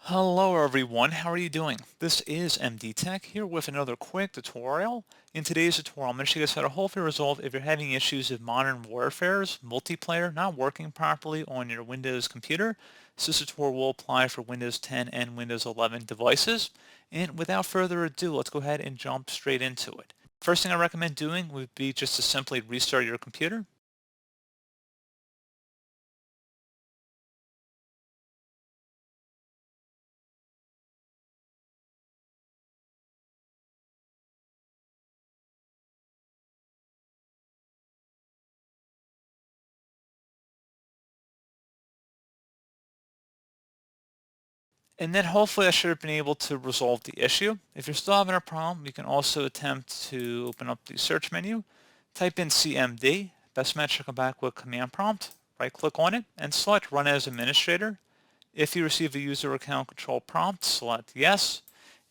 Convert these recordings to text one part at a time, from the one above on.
Hello everyone, how are you doing? This is MD Tech here with another quick tutorial. In today's tutorial, I'm going to show you guys how to hopefully resolve if you're having issues with Modern Warfare's multiplayer not working properly on your Windows computer. So this tutorial will apply for Windows 10 and Windows 11 devices. And without further ado, let's go ahead and jump straight into it. First thing I recommend doing would be just to simply restart your computer. And then hopefully I should have been able to resolve the issue. If you're still having a problem, you can also attempt to open up the search menu, type in CMD, best match to come back with command prompt, right click on it, and select run as administrator. If you receive a user account control prompt, select yes.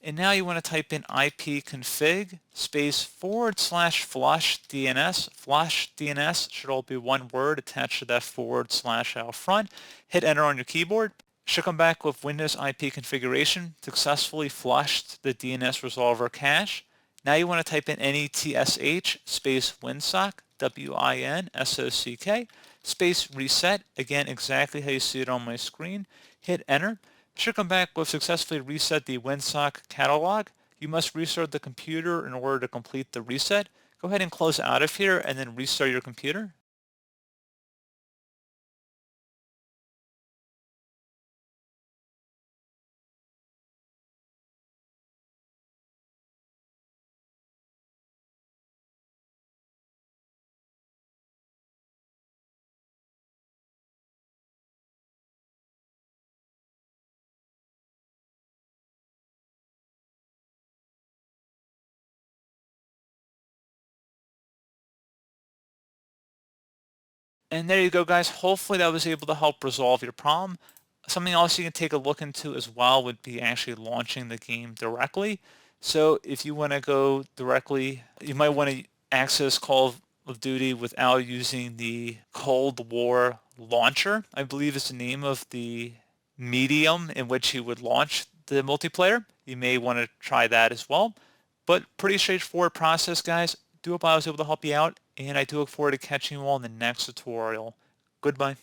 And now you want to type in ipconfig space /flush DNS. Flush DNS should all be one word attached to that / out front. Hit enter on your keyboard. Should come back with Windows IP configuration, successfully flushed the DNS resolver cache. Now you want to type in netsh space winsock, WINSOCK, space reset, again exactly how you see it on my screen. Hit enter. Should come back with successfully reset the WinSock catalog. You must restart the computer in order to complete the reset. Go ahead and close out of here and then restart your computer. And there you go, guys. Hopefully that was able to help resolve your problem. Something else you can take a look into as well would be actually launching the game directly. So if you want to go directly, you might want to access Call of Duty without using the Cold War launcher, I believe is the name of the medium in which you would launch the multiplayer. You may want to try that as well. But pretty straightforward process, guys. Do hope I was able to help you out, and I do look forward to catching you all in the next tutorial. Goodbye.